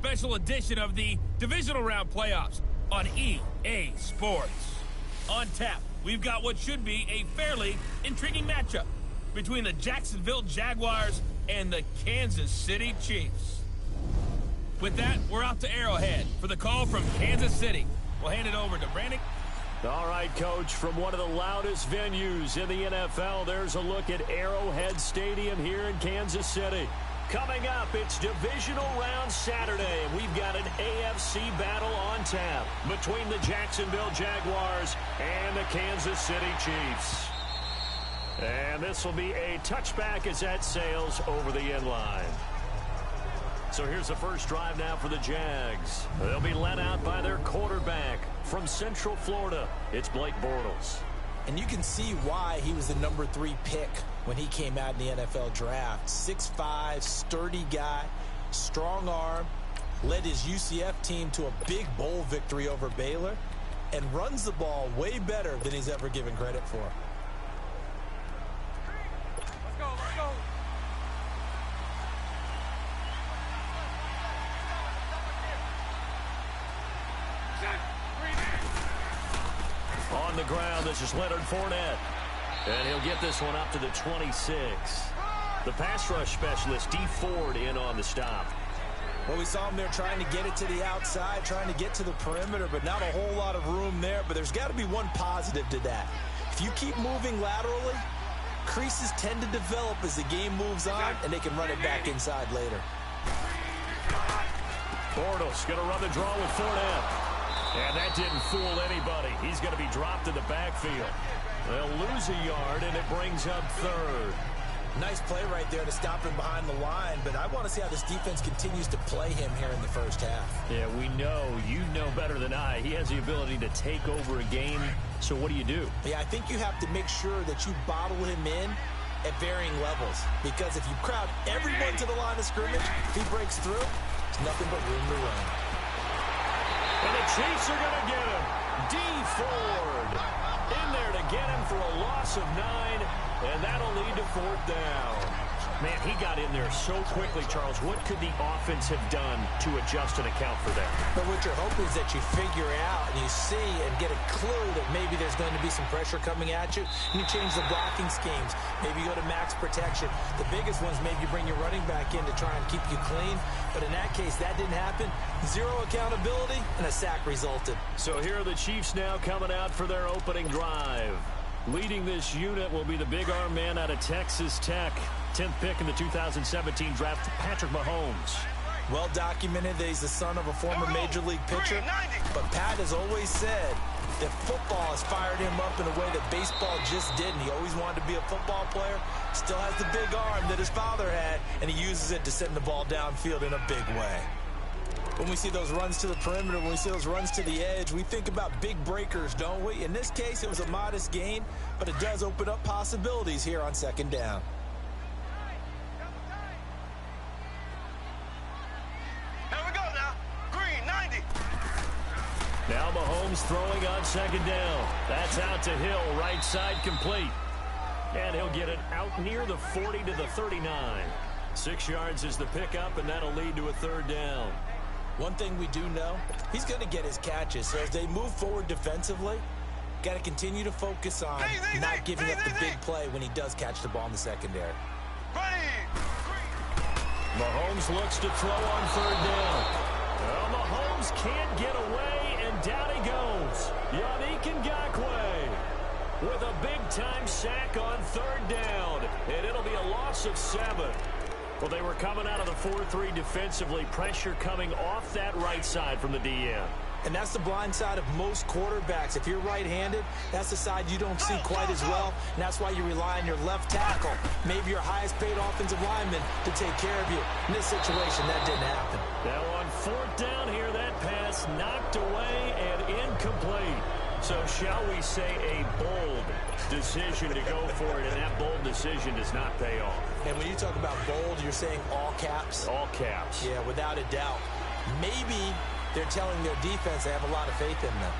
special edition of the Divisional Round Playoffs on EA Sports. On tap, we've got what should be a fairly intriguing matchup between the Jacksonville Jaguars and the Kansas City Chiefs. With that, we're out to Arrowhead for the call from Kansas City. We'll hand it over to Brandon. All right, Coach, from one of the loudest venues in the NFL, there's a look at Arrowhead Stadium here in Kansas City. Coming up, it's Divisional Round Saturday, and we've got an AFC battle on tap between the Jacksonville Jaguars and the Kansas City Chiefs. And this will be a touchback as that sails over the end line. So here's the first drive now for the Jags. They'll be led out by their quarterback from Central Florida. It's Blake Bortles. And you can see why he was the number 3 pick when he came out in the NFL draft. 6'5", sturdy guy, strong arm, led his UCF team to a big bowl victory over Baylor, and runs the ball way better than he's ever given credit for. Let's go, let's go. On the ground, this is Leonard Fournette. And he'll get this one up to the 26. The pass rush specialist, D. Ford, in on the stop. Well, we saw him there trying to get it to the outside, trying to get to the perimeter, but not a whole lot of room there. But there's got to be one positive to that. If you keep moving laterally, creases tend to develop as the game moves on, and they can run it back inside later. Bortles going to run the draw with Fournette. And that didn't fool anybody. He's going to be dropped in the backfield. They'll lose a yard, and it brings up third. Nice play right there to stop him behind the line, but I want to see how this defense continues to play him here in the first half. Yeah, we know. You know better than I. He has the ability to take over a game, so what do? Yeah, I think you have to make sure that you bottle him in at varying levels, because if you crowd everyone to the line of scrimmage, if he breaks through, there's nothing but room to run. And the Chiefs are going to get him. D. Ford in there to get him for a loss of 9, and that'll lead to 4th down. Man, he got in there so quickly, Charles. What could the offense have done to adjust and account for that? But what you're hoping is that you figure out and you see and get a clue that maybe there's going to be some pressure coming at you, and you change the blocking schemes. Maybe you go to max protection. The biggest ones, maybe you bring your running back in to try and keep you clean. But in that case, that didn't happen. 0 accountability, and a sack resulted. So here are the Chiefs now coming out for their opening drive. Leading this unit will be the big arm man out of Texas Tech. 10th pick in the 2017 draft, Patrick Mahomes. Well documented that he's the son of a former Major League pitcher. But Pat has always said that football has fired him up in a way that baseball just didn't. He always wanted to be a football player. Still has the big arm that his father had, and he uses it to send the ball downfield in a big way. When we see those runs to the perimeter, when we see those runs to the edge, we think about big breakers, don't we? In this case, it was a modest gain, but it does open up possibilities here on 2nd down. Here we go now. Green, 90. Now Mahomes throwing on 2nd down. That's out to Hill, right side complete. And he'll get it out near the 40 to the 39. 6 yards is the pickup, and that'll lead to a 3rd down. One thing we do know, he's going to get his catches. So as they move forward defensively, got to continue to focus on not giving up the big play when he does catch the ball in the secondary. Mahomes looks to throw on 3rd down. Well, Mahomes can't get away, and down he goes. Yannick Ngakoue with a big-time sack on 3rd down, and it'll be a loss of 7. Well, they were coming out of the 4-3 defensively. Pressure coming off that right side from the DN. And that's the blind side of most quarterbacks. If you're right-handed, that's the side you don't see quite as well. And that's why you rely on your left tackle, maybe your highest-paid offensive lineman, to take care of you. In this situation, that didn't happen. Now on 4th down here, that pass knocked away and incomplete. So shall we say a bold decision to go for it, and that bold decision does not pay off. And when you talk about bold, you're saying all caps? All caps. Yeah, without a doubt. Maybe they're telling their defense they have a lot of faith in them.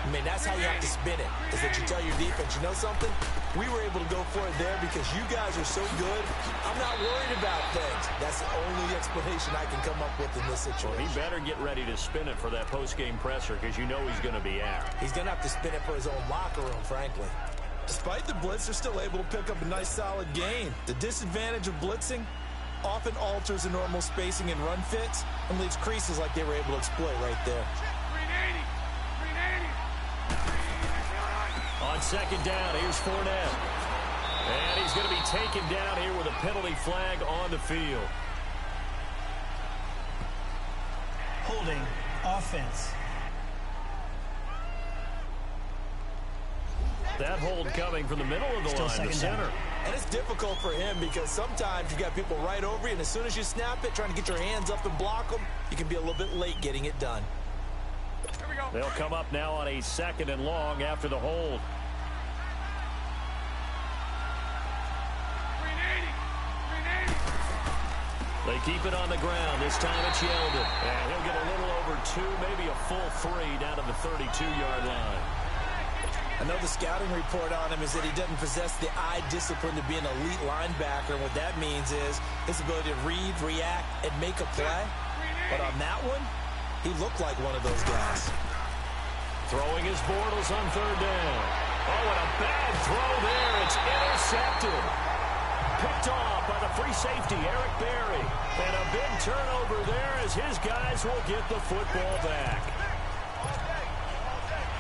I mean, that's how you have to spin it, is that you tell your defense, you know something? We were able to go for it there because you guys are so good. I'm not worried about things. That's the only explanation I can come up with in this situation. Well, he better get ready to spin it for that post-game presser because you know he's going to be out. He's going to have to spin it for his own locker room, frankly. Despite the blitz, they're still able to pick up a nice, solid gain. The disadvantage of blitzing often alters the normal spacing and run fits and leaves creases like they were able to exploit right there. On second down, here's Fournette. And he's going to be taken down here with a penalty flag on the field. Holding offense. That hold coming from the middle of the line, the center. And it's difficult for him because sometimes you got people right over you, and as soon as you snap it, trying to get your hands up and block them, you can be a little bit late getting it done. Here we go. They'll come up now on a 2nd and long after the hold. They keep it on the ground. This time it's Yeldon. And he'll get a little over 2, maybe a full 3 down to the 32-yard line. I know the scouting report on him is that he doesn't possess the eye discipline to be an elite linebacker. And what that means is his ability to read, react, and make a play. But on that one, he looked like one of those guys. Throwing his Bortles on 3rd down. Oh, and a bad throw there. It's intercepted. Picked off by the free safety, Eric Berry. And a big turnover there as his guys will get the football back.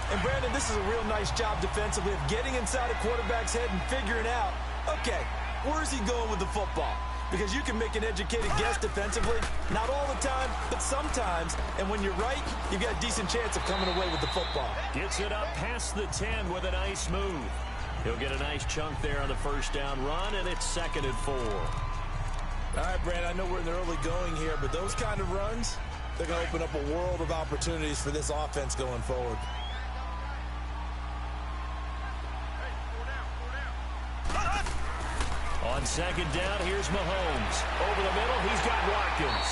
And, Brandon, this is a real nice job defensively of getting inside a quarterback's head and figuring out, okay, where's he going with the football? Because you can make an educated guess defensively, not all the time, but sometimes. And when you're right, you've got a decent chance of coming away with the football. Gets it up past the 10 with a nice move. He'll get a nice chunk there on the 1st down run, and it's 2nd and 4. All right, Brandon, I know we're in the early going here, but those kind of runs, they're going to open up a world of opportunities for this offense going forward. On 2nd down, here's Mahomes. Over the middle, he's got Watkins.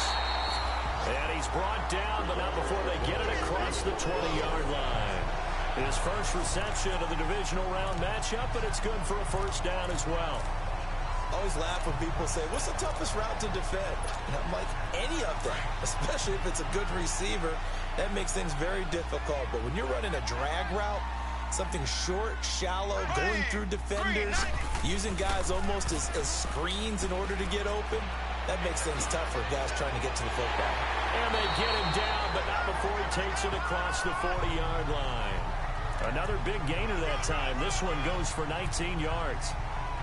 And he's brought down, but not before they get it across the 20-yard line. His first reception of the divisional round matchup, but it's good for a 1st down as well. I always laugh when people say, what's the toughest route to defend? And I'm like, any of them, especially if it's a good receiver. That makes things very difficult. But when you're running a drag route, something short, shallow, going through defenders, using guys almost as screens in order to get open, that makes things tough for guys trying to get to the football. And they get him down, but not before he takes it across the 40-yard line. Another big gainer that time. This one goes for 19 yards.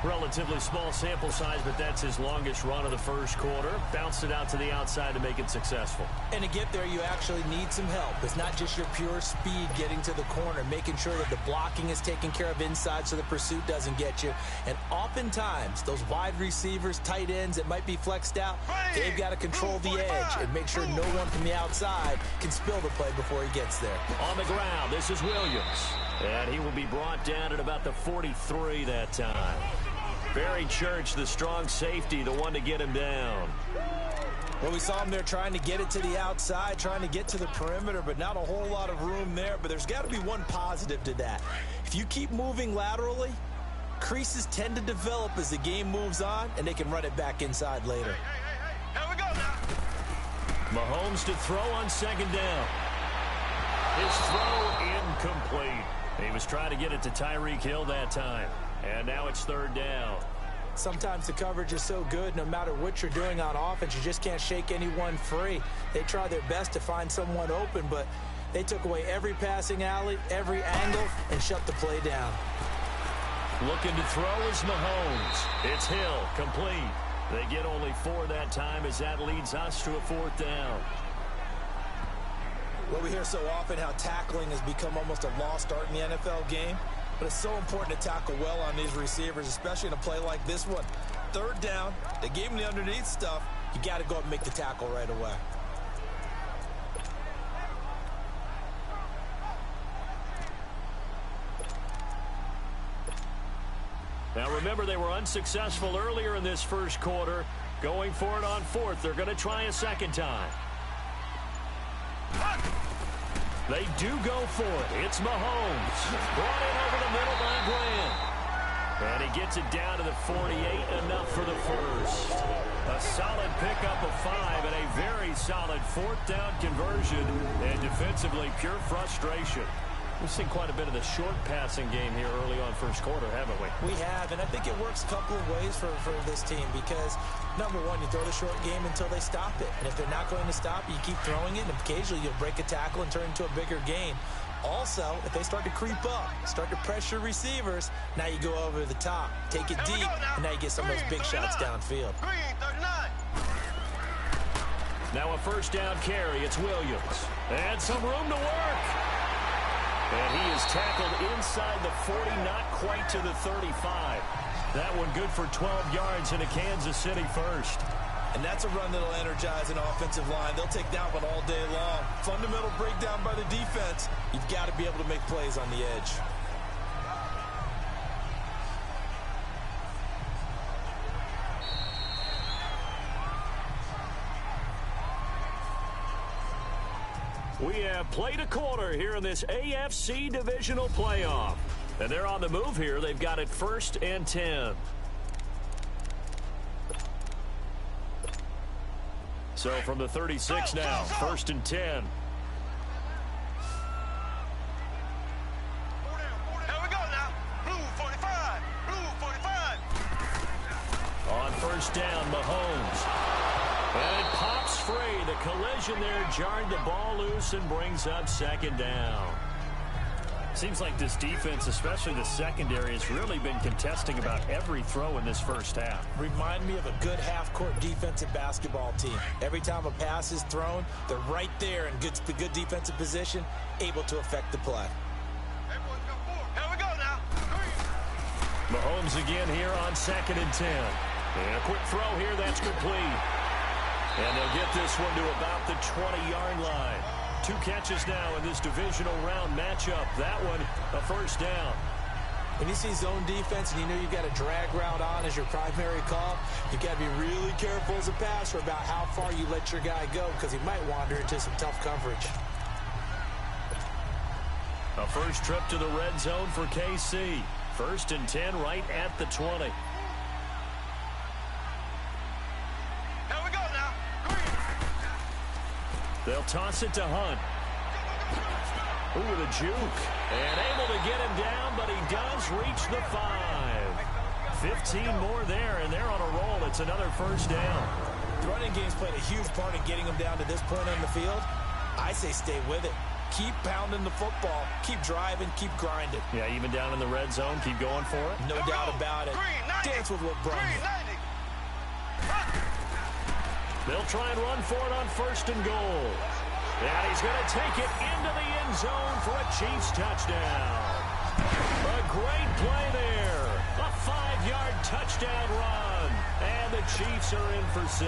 Relatively small sample size, but that's his longest run of the 1st quarter. Bounced it out to the outside to make it successful. And to get there, you actually need some help. It's not just your pure speed getting to the corner, making sure that the blocking is taken care of inside so the pursuit doesn't get you. And oftentimes, those wide receivers, tight ends that might be flexed out, they've got to control the edge and make sure no one from the outside can spill the play before he gets there. On the ground, this is Williams. And he will be brought down at about the 43 that time. Barry Church, the strong safety, the one to get him down. Well, we saw him there trying to get it to the outside, trying to get to the perimeter, but not a whole lot of room there. But there's got to be one positive to that. If you keep moving laterally, creases tend to develop as the game moves on, and they can run it back inside later. Here we go now. Mahomes to throw on 2nd down. His throw incomplete. He was trying to get it to Tyreek Hill that time. And now it's 3rd down. Sometimes the coverage is so good, no matter what you're doing on offense, you just can't shake anyone free. They try their best to find someone open, but they took away every passing alley, every angle, and shut the play down. Looking to throw is Mahomes. It's Hill, complete. They get only 4 that time as that leads us to a 4th down. Well, we hear so often how tackling has become almost a lost art in the NFL game. But it's so important to tackle well on these receivers, especially in a play like this one. 3rd down, they gave him the underneath stuff. You got to go up and make the tackle right away. Now remember, they were unsuccessful earlier in this 1st quarter. Going for it on 4th. They're going to try a 2nd time. They do go for it. It's Mahomes. Brought in over the middle by Grant. And he gets it down to the 48, enough for the first. A solid pickup of 5 and a very solid fourth down conversion. And defensively, pure frustration. We've seen quite a bit of the short passing game here early on first quarter, haven't we? We have, and I think it works a couple of ways for this team because, number one, you throw the short game until they stop it. And if they're not going to stop it, you keep throwing it, and occasionally you'll break a tackle and turn into a bigger gain. Also, if they start to creep up, start to pressure receivers, now you go over the top, take it deep, and now you get some of those big shots downfield. Now a first down carry. It's Williams. And some room to work. And he is tackled inside the 40, not quite to the 35. That one good for 12 yards and a Kansas City first. And that's a run that'll energize an offensive line. They'll take that one all day long. Fundamental breakdown by the defense. You've got to be able to make plays on the edge. We have played a quarter here in this AFC divisional playoff. And they're on the move here. They've got it 1st and 10. So from the 36 now, 1st and 10. Here we go now. Blue 45. Blue 45. On first down, Mahomes. And it pops free. The collision there jarred the ball loose and brings up 2nd down. Seems like this defense, especially the secondary, has really been contesting about every throw in this first half. Remind me of a good half-court defensive basketball team. Every time a pass is thrown, they're right there in good defensive position, able to affect the play. Everyone go forward. Here we go now. Mahomes again here on 2nd and 10. And a quick throw here, that's complete. And they'll get this one to about the 20-yard line. 2 catches now in this divisional round matchup. That one, a first down. When you see zone defense and you know you've got a drag route on as your primary call, you've got to be really careful as a passer about how far you let your guy go because he might wander into some tough coverage. A first trip to the red zone for KC. 1st and 10 right at the 20. They'll toss it to Hunt. Ooh, with a juke. And able to get him down, but he does reach the 5. 15 more there, and they're on a roll. It's another first down. The running game's played a huge part in getting them down to this point on the field. I say stay with it. Keep pounding the football. Keep driving. Keep grinding. Yeah, even down in the red zone, keep going for it. No doubt about it. Dance with what brought you. They'll try and run for it on 1st and goal. And he's going to take it into the end zone for a Chiefs touchdown. A great play there. A 5-yard touchdown run. And the Chiefs are in for 6.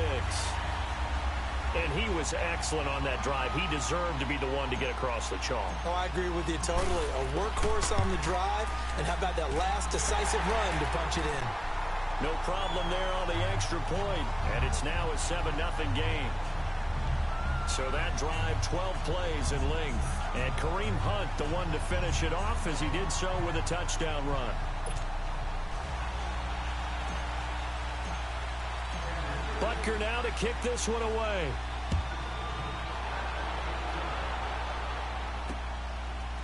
And he was excellent on that drive. He deserved to be the one to get across the chalk. Oh, I agree with you totally. A workhorse on the drive. And how about that last decisive run to punch it in? No problem there on the extra point. And it's now a 7-0 game. So that drive, 12 plays in length. And Kareem Hunt, the one to finish it off as he did so with a touchdown run. Butker now to kick this one away.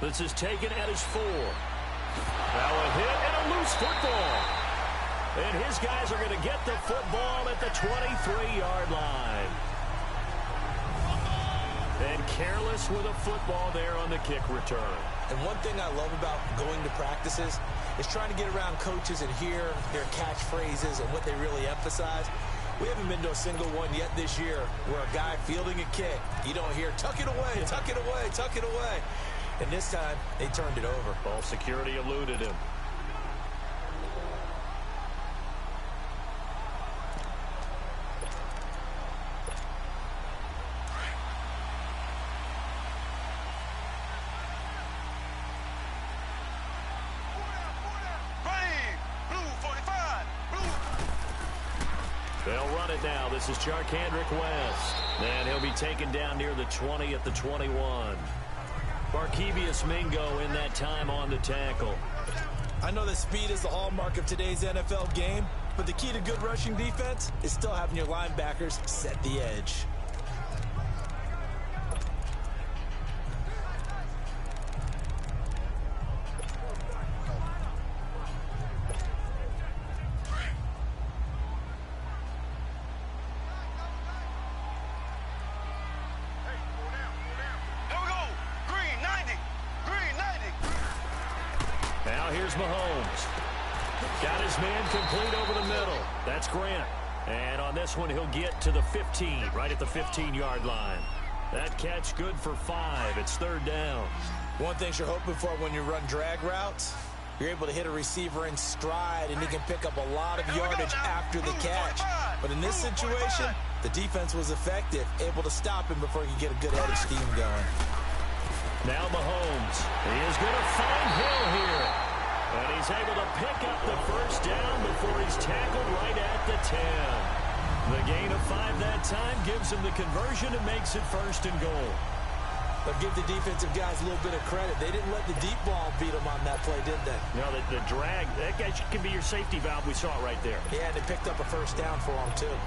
This is taken at his 4. Now a hit and a loose football. And his guys are going to get the football at the 23-yard line. And careless with a football there on the kick return. And one thing I love about going to practices is trying to get around coaches and hear their catchphrases and what they really emphasize. We haven't been to a single one yet this year where a guy fielding a kick, you don't hear, tuck it away, tuck it away, tuck it away. And this time, they turned it over. Ball security eluded him. They'll run it now. This is Charkandrick West. And he'll be taken down near the 20 at the 21. Markevius Mingo in that time on the tackle. I know that speed is the hallmark of today's NFL game, but the key to good rushing defense is still having your linebackers set the edge. Here's Mahomes. Got his man complete over the middle. That's Grant. And on this one, he'll get to the 15, right at the 15-yard line. That catch good for 5. It's 3rd down. One thing you're hoping for when you run drag routes, you're able to hit a receiver in stride, and he can pick up a lot of yardage after the catch. But in this situation, the defense was effective, able to stop him before he could get a good head of steam going. Now Mahomes. He is going to find Hill here. And he's able to pick up the 1st down before he's tackled right at the 10. The gain of 5 that time gives him the conversion and makes it 1st and goal. But give the defensive guys a little bit of credit. They didn't let the deep ball beat them on that play, did they? No, the drag, that guy can be your safety valve. We saw it right there. Yeah, they picked up a 1st down for him, too.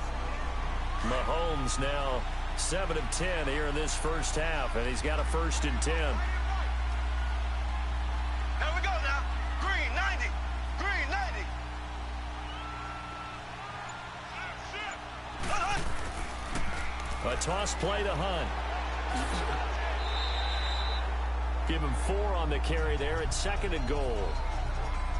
Mahomes now 7 of 10 here in this 1st half, and he's got a 1st and 10. Here we go now. Green 90. Green 90. A toss play to Hunt. Give him 4 on the carry there at 2nd and goal.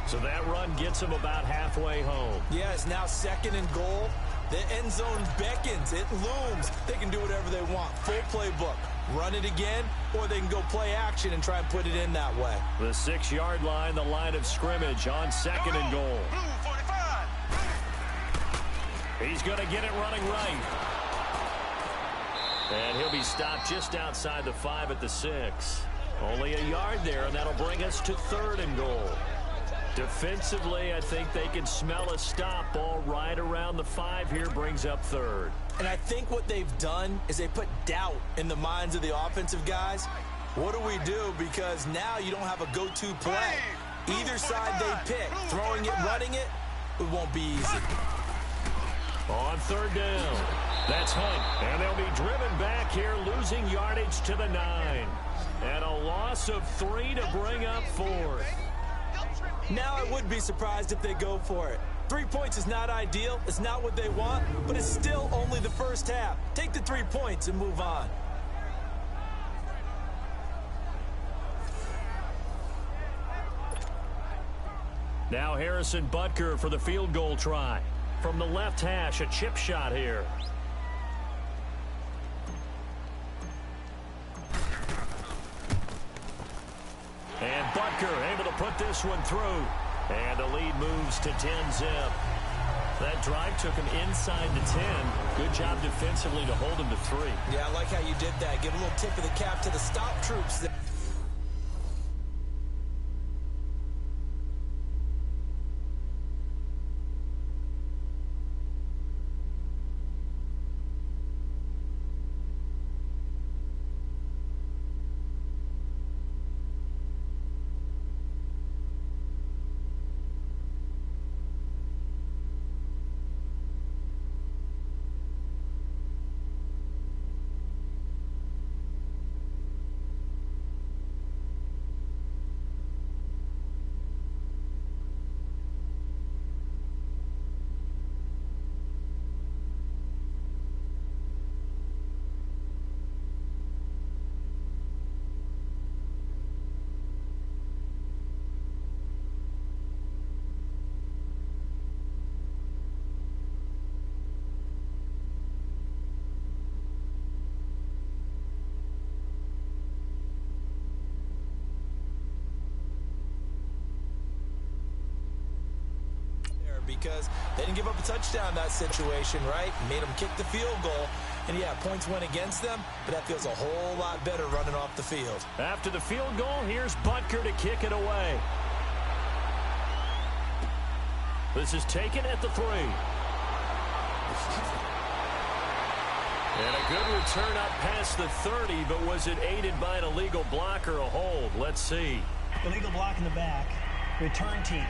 So that run gets him about halfway home. Yeah, it's now 2nd and goal. The end zone beckons. It looms. They can do whatever they want. Full playbook. Run it again, or they can go play action and try and put it in that way. The 6-yard line, the line of scrimmage on 2nd and goal. Blue 45. He's going to get it running right. And he'll be stopped just outside the 5 at the 6. Only a yard there, and that'll bring us to 3rd and goal. Defensively, I think they can smell a stop. Ball right around the 5 here brings up 3rd. And I think what they've done is they put doubt in the minds of the offensive guys. What do we do? Because now you don't have a go-to play. Either side they pick, throwing it, running it, it won't be easy. On 3rd down, that's Hunt. And they'll be driven back here, losing yardage to the 9. And a loss of 3 to bring up 4th. Now I would be surprised if they go for it. 3 points is not ideal. It's not what they want, but it's still only the 1st half. Take the 3 points and move on. Now Harrison Butker for the field goal try. From the left hash, a chip shot here. And Butker able to put this one through. And the lead moves to 10-zip. That drive took him inside the 10. Good job defensively to hold him to 3. Yeah, I like how you did that. Give a little tip of the cap to the stop troops. Because they didn't give up a touchdown in that situation, right? Made them kick the field goal. And, yeah, points went against them, but that feels a whole lot better running off the field. After the field goal, here's Butker to kick it away. This is taken at the 3. And a good return up past the 30, but was it aided by an illegal block or a hold? Let's see. Illegal block in the back. Return team.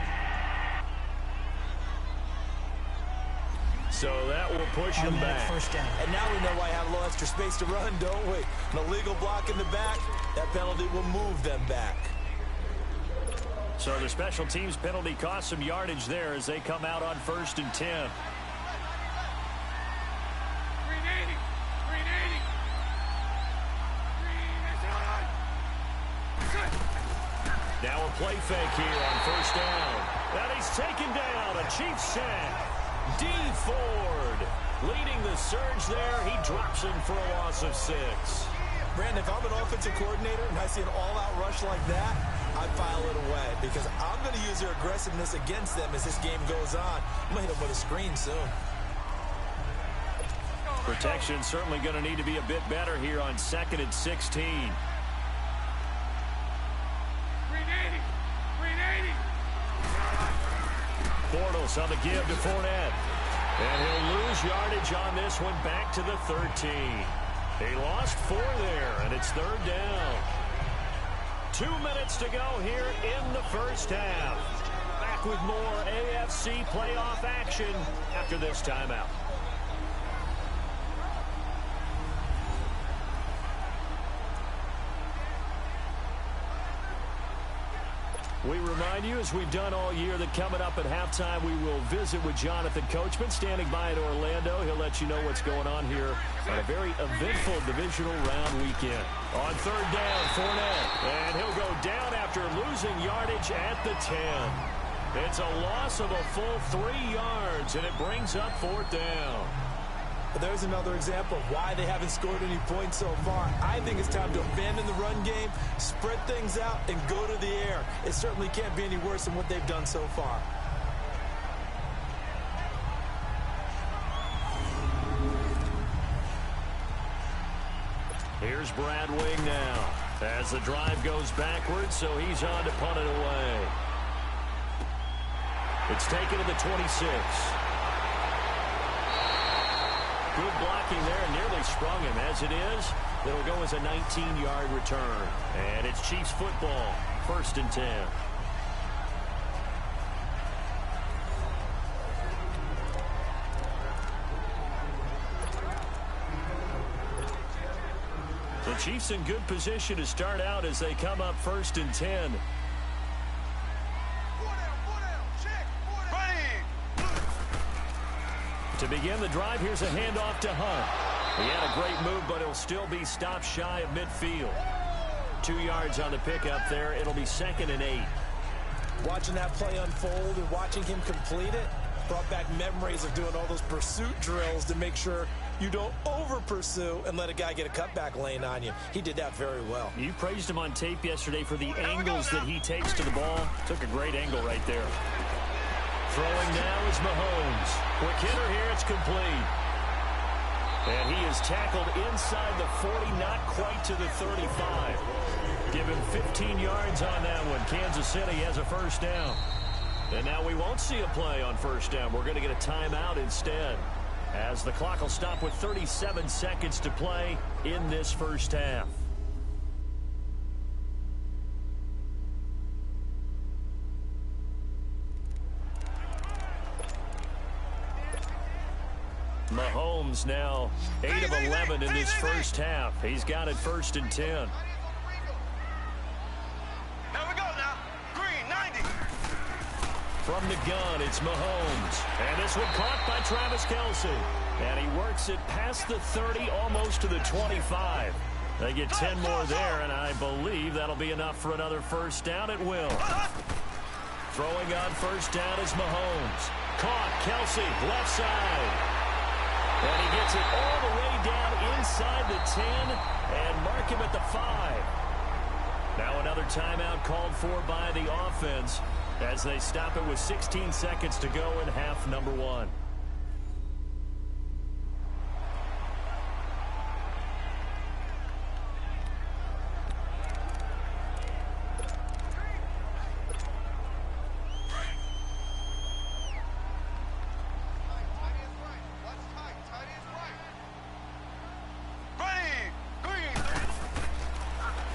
So that will push him back. First down. And now we know why I have a little extra space to run, don't we? An illegal block in the back, that penalty will move them back. So the special teams penalty cost some yardage there as they come out on 1st and 10. Now a play fake here on 1st down. And he's taken down. A Chiefs sack. D. Ford leading the surge there. He drops him for a loss of 6. Brandon, if I'm an offensive coordinator and I see an all-out rush like that, I file it away because I'm going to use their aggressiveness against them as this game goes on. I'm going to hit them with a screen soon. Protection certainly going to need to be a bit better here on 2nd and 16. Bortles on the give to Fournette. And he'll lose yardage on this one back to the 13. He lost 4 there, and it's 3rd down. 2 minutes to go here in the first half. Back with more AFC playoff action after this timeout. We remind you, as we've done all year, that coming up at halftime, we will visit with Jonathan Coachman, standing by in Orlando. He'll let you know what's going on here on a very eventful divisional round weekend. On 3rd down, Fournette, and he'll go down after losing yardage at the 10. It's a loss of a full 3 yards, and it brings up 4th down. But there's another example of why they haven't scored any points so far. I think it's time to abandon the run game, spread things out, and go to the air. It certainly can't be any worse than what they've done so far. Here's Brad Wing now as the drive goes backwards, so he's on to punt it away. It's taken to the 26. Good blocking there, nearly sprung him. As it is, it'll go as a 19-yard return. And it's Chiefs football, 1st and 10. The Chiefs in good position to start out as they come up 1st and 10. To begin the drive, here's a handoff to Hunt. He had a great move, but he'll still be stopped shy of midfield. 2 yards on the pickup there. It'll be 2nd and 8. Watching that play unfold and watching him complete it brought back memories of doing all those pursuit drills to make sure you don't over-pursue and let a guy get a cutback lane on you. He did that very well. You praised him on tape yesterday for the angles that he takes to the ball. Took a great angle right there. Throwing now is Mahomes. Quick hitter here, it's complete. And he is tackled inside the 40, not quite to the 35. Give him 15 yards on that one. Kansas City has a 1st down. And now we won't see a play on 1st down. We're going to get a timeout instead, as the clock will stop with 37 seconds to play in this first half. Mahomes now 8 of 11 in this first half. He's got it 1st and 10. Here we go now. Green, 90. From the gun, it's Mahomes. And this one caught by Travis Kelce. And he works it past the 30, almost to the 25. They get 10 more there, and I believe that'll be enough for another 1st down. It will. Throwing on 1st down is Mahomes. Caught, Kelce, left side. And he gets it all the way down inside the 10 and mark him at the 5. Now another timeout called for by the offense as they stop it with 16 seconds to go in half number 1.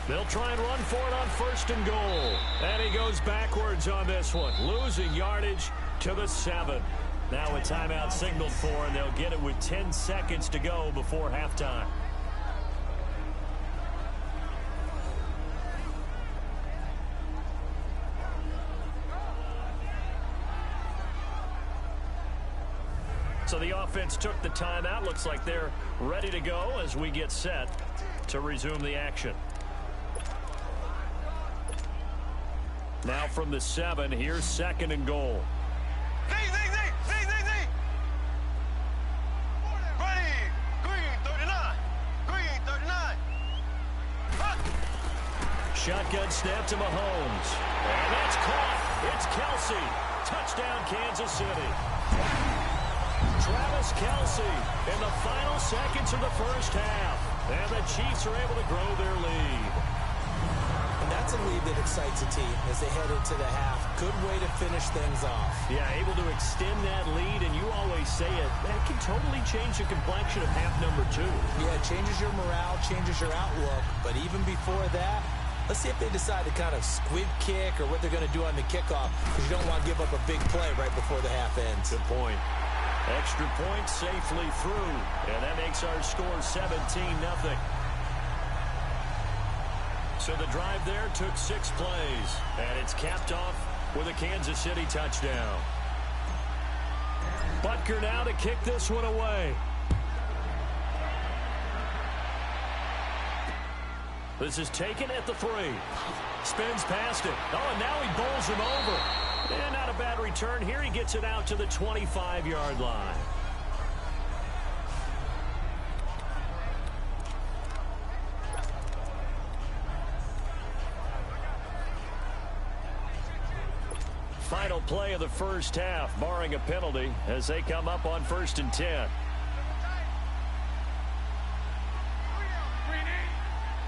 They'll try and run for it on 1st and goal. And he goes backwards on this one, losing yardage to the 7. Now a timeout signaled for, and they'll get it with 10 seconds to go before halftime. So the offense took the timeout. Looks like they're ready to go as we get set to resume the action. Now from the 7, here's 2nd and goal. Ready, green 39, green 39. Shotgun snap to Mahomes. And that's caught. It's Kelsey. Touchdown, Kansas City. Travis Kelsey in the final seconds of the first half. And the Chiefs are able to grow their lead. And that's a lead that excites a team as they head into the half. Good way to finish things off. Yeah, able to extend that lead, and you always say it, that can totally change the complexion of half number 2. Yeah, it changes your morale, changes your outlook. But even before that, let's see if they decide to kind of squib kick or what they're going to do on the kickoff, because you don't want to give up a big play right before the half ends. Good point. Extra point safely through, and that makes our score 17-0. So the drive there took 6 plays, and it's capped off with a Kansas City touchdown. Butker now to kick this one away. This is taken at the 3. Spins past it. Oh, and now he bowls him over. And not a bad return here. He gets it out to the 25-yard line. Final play of the first half, barring a penalty, as they come up on 1st and 10.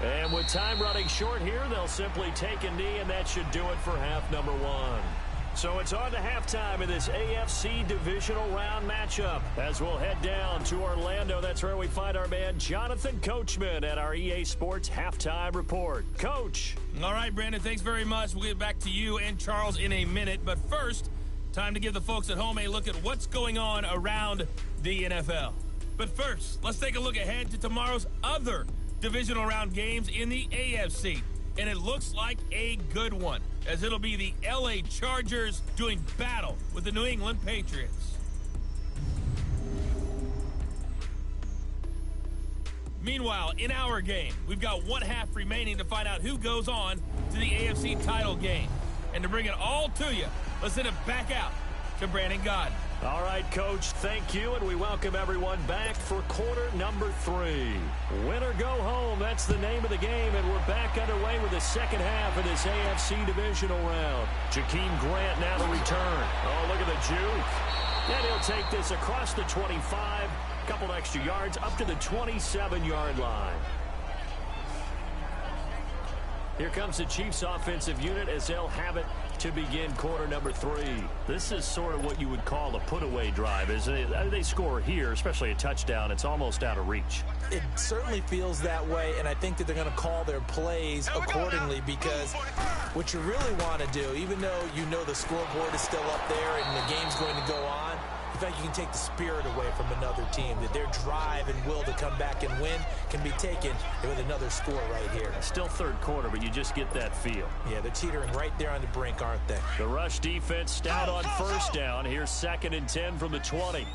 And with time running short here, they'll simply take a knee, and that should do it for half number 1. So it's on to halftime in this AFC divisional round matchup as we'll head down to Orlando. That's where we find our man Jonathan Coachman at our EA Sports Halftime Report. Coach. All right, Brandon, thanks very much. We'll get back to you and Charles in a minute. But first, time to give the folks at home a look at what's going on around the NFL. But first, let's take a look ahead to tomorrow's other divisional round games in the AFC. And it looks like a good one, as it'll be the LA Chargers doing battle with the New England Patriots. Meanwhile, in our game, we've got 1 half remaining to find out who goes on to the AFC title game. And to bring it all to you, let's send it back out to Brandon Gaudin. All right, Coach, thank you, and we welcome everyone back for quarter number 3. Win or go home, that's the name of the game, and we're back underway with the second half of this AFC divisional round. Jakeem Grant now to return. Oh, look at the juke. And he'll take this across the 25, a couple extra yards, up to the 27-yard line. Here comes the Chiefs offensive unit as they'll have it to begin quarter number 3. This is sort of what you would call a put-away drive, isn't it? They score here, especially a touchdown. It's almost out of reach. It certainly feels that way, and I think that they're going to call their plays accordingly, because what you really want to do, even though you know the scoreboard is still up there and the game's going to go on, in fact, you can take the spirit away from another team, that their drive and will to come back and win can be taken with another score right here. Still third quarter, but you just get that feel. Yeah, they're teetering right there on the brink, aren't they? The rush defense stout on first down. Here's 2nd and 10 from the 20. Here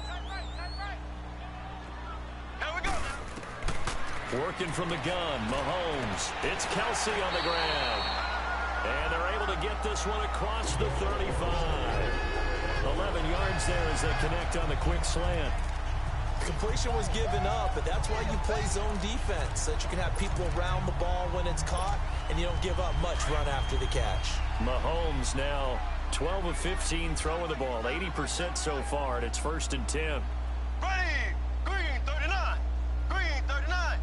we go. Working from the gun, Mahomes. It's Kelsey on the ground. And they're able to get this one across the 35. 11 yards there as they connect on the quick slant. Completion was given up, but that's why you play zone defense, so that you can have people around the ball when it's caught, and you don't give up much run after the catch. Mahomes now 12 of 15 throwing the ball, 80% so far, and it's 1st and 10. Ready, green 39, green 39.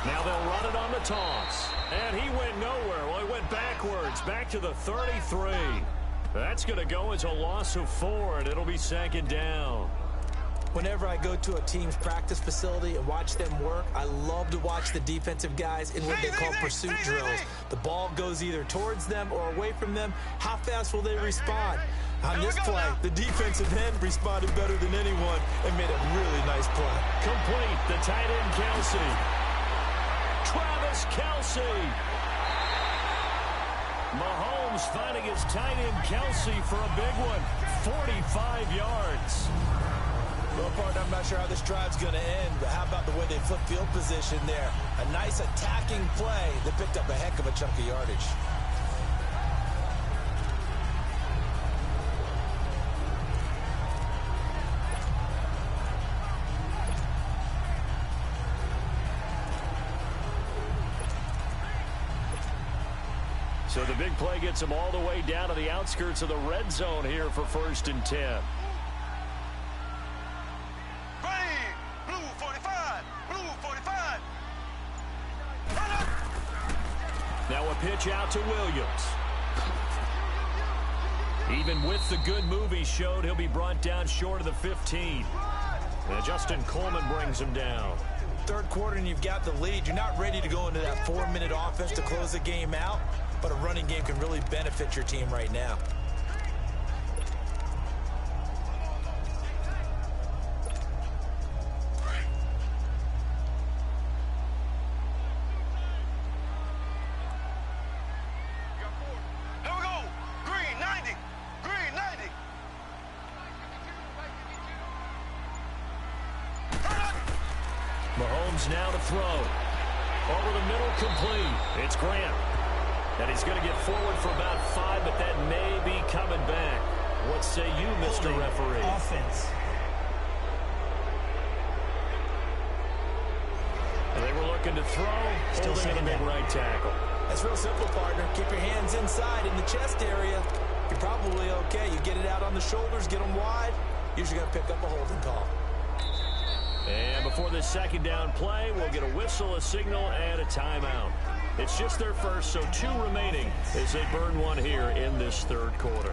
Now they'll run it on the toss. And he went nowhere. Well, he went backwards, back to the 33. That's going to go as a loss of 4, and it'll be 2nd down. Whenever I go to a team's practice facility and watch them work, I love to watch the defensive guys in what they call pursuit drills. The ball goes either towards them or away from them. How fast will they respond? On this play, the defensive end responded better than anyone and made a really nice play. Complete, the tight end Kelsey. Travis Kelsey. Mahomes finding his tight end Kelsey for a big one. 45 yards. Well, partner, I'm not sure how this drive's going to end, but how about the way they flip field position there? A nice attacking play that picked up a heck of a chunk of yardage. So the big play gets him all the way down to the outskirts of the red zone here for 1st and 10. Now a pitch out to Williams. Even with the good move he showed, he'll be brought down short of the 15. And Justin Coleman brings him down. Third quarter and you've got the lead. You're not ready to go into that 4-minute offense to close the game out, but a running game can really benefit your team right now. Mahomes now to throw. Over the middle, complete. It's Grant. And he's going to get forward for about 5, but that may be coming back. What say you, Mr. Referee? Offense. And they were looking to throw. Still holding the right tackle. That's real simple, partner. Keep your hands inside in the chest area. You're probably okay. You get it out on the shoulders, get them wide. Usually going to pick up a holding call. And before this second down play, we'll get a whistle, a signal, and a timeout. It's just their first, so 2 remaining as they burn one here in this third quarter.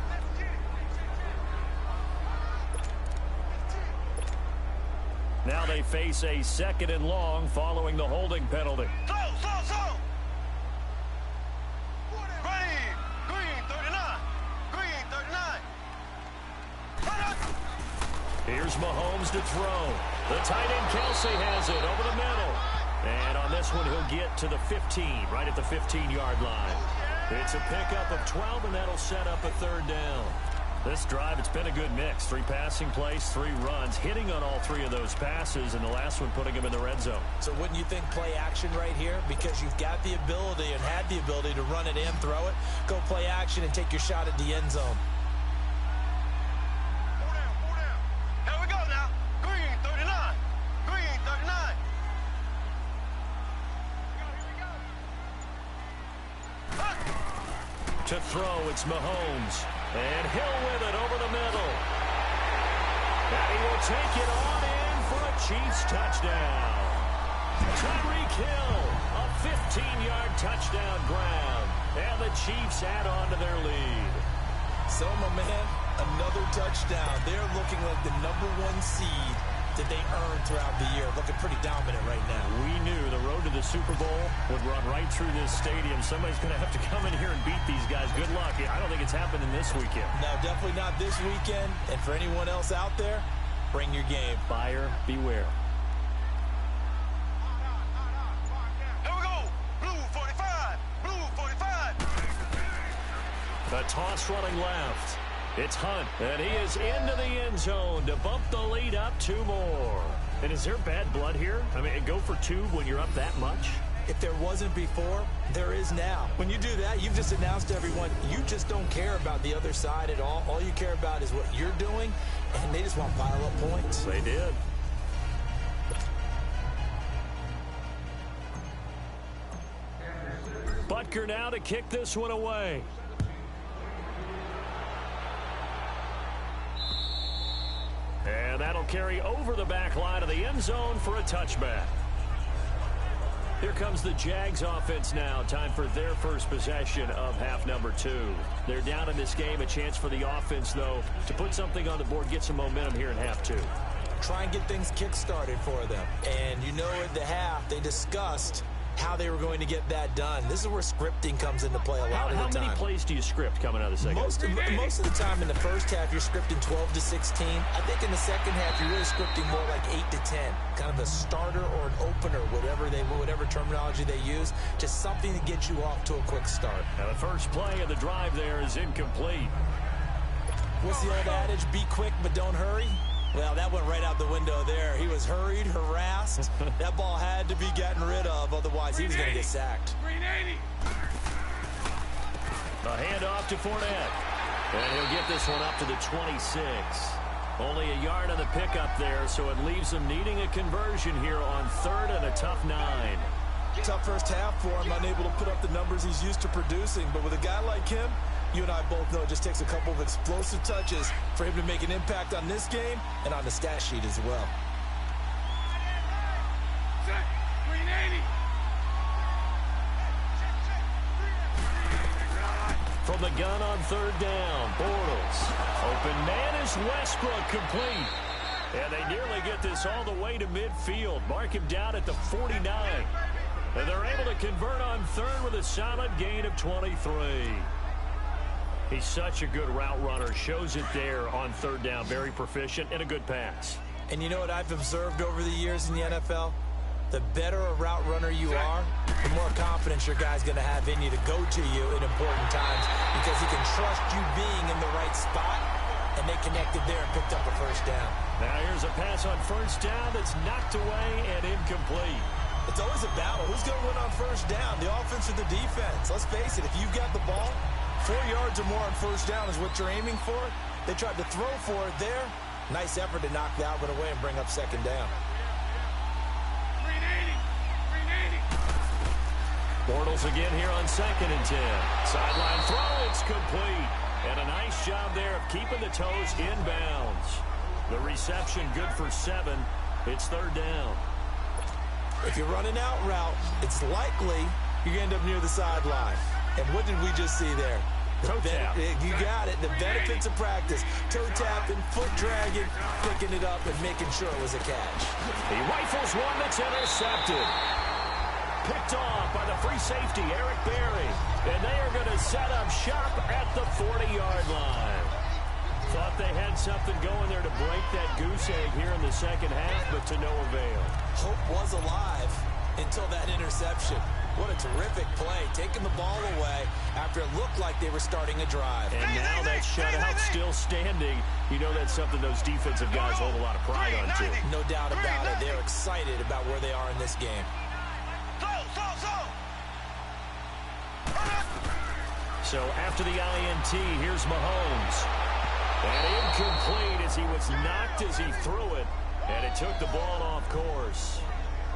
Now they face a 2nd and long following the holding penalty. Slow. Green 39. Green 39. Here's Mahomes to throw. The tight end Kelsey has it over the middle. And on this one, he'll get to the 15, right at the 15-yard line. It's a pickup of 12, and that'll set up a 3rd down. This drive, it's been a good mix. 3 passing plays, 3 runs, hitting on all 3 of those passes, and the last one putting him in the red zone. So wouldn't you think play action right here? Because you've got the ability and had the ability to run it and throw it. Go play action and take your shot at the end zone. Here we go now. Green 39. Green 39. To throw, it's Mahomes. And Hill with it over the middle. And he will take it on in for a Chiefs touchdown. Tyreek Hill, a 15-yard touchdown grab. And the Chiefs add on to their lead. So, my man, another touchdown. They're looking like the #1 seed that they earned throughout the year. Looking pretty dominant right now. We knew the road to the Super Bowl would run right through this stadium. Somebody's going to have to come in here and beat these guys. Good luck. I don't think it's happening this weekend. No, definitely not this weekend. And for anyone else out there, bring your game. Buyer beware. Here we go. Blue 45. Blue 45. The toss running left. It's Hunt, and he is into the end zone to bump the lead up 2 more. And is there bad blood here? I mean, go for 2 when you're up that much? If there wasn't before, there is now. When you do that, you've just announced to everyone, you just don't care about the other side at all. All you care about is what you're doing, and they just want to pile up points. They did. Butker now to kick this one away. And that'll carry over the back line of the end zone for a touchback. Here comes the Jags offense now. Time for their first possession of half number 2. They're down in this game. A chance for the offense, though, to put something on the board, get some momentum here in half 2. try and get things kick-started for them. And you know at the half, they discussed how they were going to get that done. This is where scripting comes into play a lot of the time. How many plays do you script coming out of the second? Most of the time in the first half, you're scripting 12 to 16. I think in the second half, you're really scripting more like 8 to 10. Kind of a starter or an opener, whatever terminology they use. Just something to get you off to a quick start. Now the first play of the drive there is incomplete. What's the old adage? Be quick, but don't hurry. Well, that went right out the window there. He was hurried, harassed. That ball had to be gotten rid of, otherwise he was going to get sacked. A handoff to Fournette. And he'll get this one up to the 26. Only a yard on the pickup there, so it leaves him needing a conversion here on 3rd and a tough 9. Tough first half for him, unable to put up the numbers he's used to producing. But with a guy like him, you and I both know it just takes a couple of explosive touches for him to make an impact on this game and on the stat sheet as well. From the gun on 3rd down, Bortles. Open man is Westbrook, complete. And they nearly get this all the way to midfield. Mark him down at the 49. And they're able to convert on 3rd with a solid gain of 23. He's such a good route runner. Shows it there on 3rd down. Very proficient and a good pass. And you know what I've observed over the years in the NFL? The better a route runner you are, the more confidence your guy's going to have in you to go to you in important times because he can trust you being in the right spot, and they connected there and picked up a first down. Now here's a pass on 1st down that's knocked away and incomplete. It's always a battle. Who's going to win on 1st down, the offense or the defense? Let's face it, if you've got the ball, 4 yards or more on 1st down is what you're aiming for. They tried to throw for it there. Nice effort to knock that one away and bring up 2nd down. Bortles again here on 2nd and 10. Sideline throw, it's complete. And a nice job there of keeping the toes inbounds. The reception good for 7. It's 3rd down. If you're running out route, it's likely you're going to end up near the sideline. And what did we just see there? Toe tap. You got it. The benefits of practice. Toe tapping, foot dragging, picking it up, and making sure it was a catch. He rifles one that's intercepted. Picked off by the free safety, Eric Berry. And they are going to set up shop at the 40-yard line. Thought they had something going there to break that goose egg here in the second half, but to no avail. Hope was alive until that interception. What a terrific play, taking the ball away after it looked like they were starting a drive. And now that shutout still standing. You know that's something those defensive guys hold a lot of pride on, too. No doubt about it. They're excited about where they are in this game. So after the INT, here's Mahomes. And incomplete as he was knocked as he threw it. And it took the ball off course.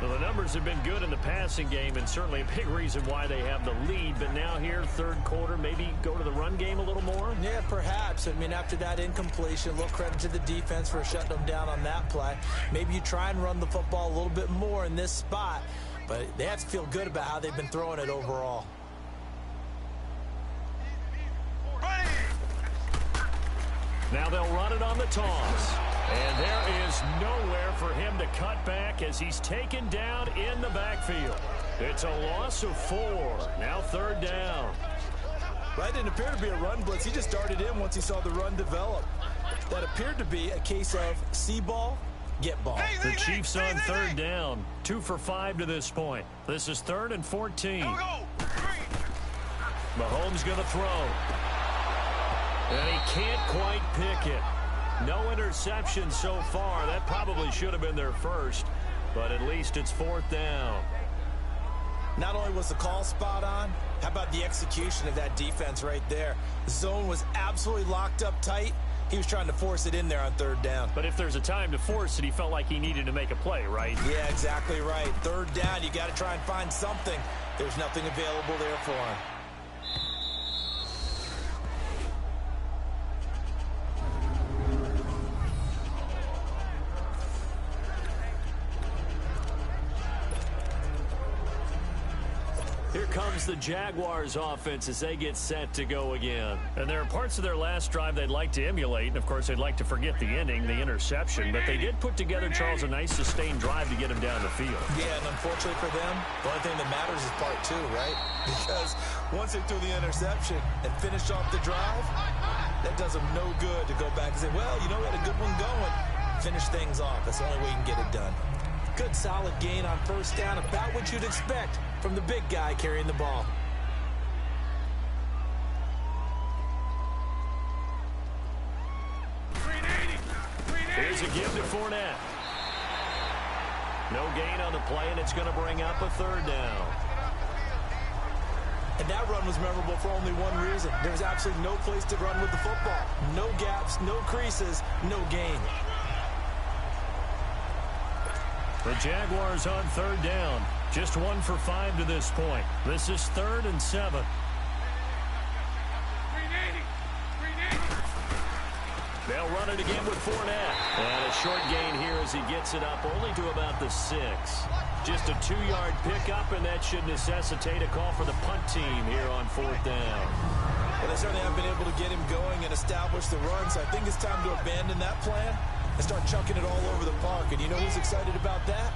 Well, the numbers have been good in the passing game and certainly a big reason why they have the lead. But now here, 3rd quarter, maybe go to the run game a little more? Yeah, perhaps. I mean, after that incompletion, a little credit to the defense for shutting them down on that play. Maybe you try and run the football a little bit more in this spot. But they have to feel good about how they've been throwing it overall. Now they'll run it on the toss. And there is nowhere for him to cut back as he's taken down in the backfield. It's a loss of 4. Now 3rd down. Right, didn't appear to be a run blitz. He just darted in once he saw the run develop. That appeared to be a case of see ball, get ball. The Chiefs on 3rd down. 2 for 5 to this point. This is 3rd and 14. Mahomes going to throw. And he can't quite pick it. No interception so far. That probably should have been their first, but at least it's 4th down. Not only was the call spot on, how about the execution of that defense right there? The zone was absolutely locked up tight. He was trying to force it in there on 3rd down. But if there's a time to force it, he felt like he needed to make a play, right? Yeah, exactly right. 3rd down, you got to try and find something. There's nothing available there for him. Here comes the Jaguars offense as they get set to go again. And there are parts of their last drive they'd like to emulate. And, of course, they'd like to forget the ending, the interception. But they did put together, Charles, a nice sustained drive to get him down the field. Yeah, and unfortunately for them, the only thing that matters is part two, right? Because once they threw the interception and finished off the drive, that does them no good to go back and say, well, you know, we had a good one going. Finish things off. That's the only way you can get it done. Good solid gain on first down, about what you'd expect from the big guy carrying the ball. Here's a give to Fournette. No gain on the play, and it's going to bring up a third down. And that run was memorable for only one reason. There was absolutely no place to run with the football. No gaps, no creases, no gain. The Jaguars on third down. Just 1 for 5 to this point. This is 3rd and 7. They'll run it again with Fournette. And a short gain here as he gets it up only to about the 6. Just a 2-yard pickup, and that should necessitate a call for the punt team here on 4th down. Well, they certainly haven't been able to get him going and establish the run, so I think it's time to abandon that plan and start chucking it all over the park. And you know who's excited about that?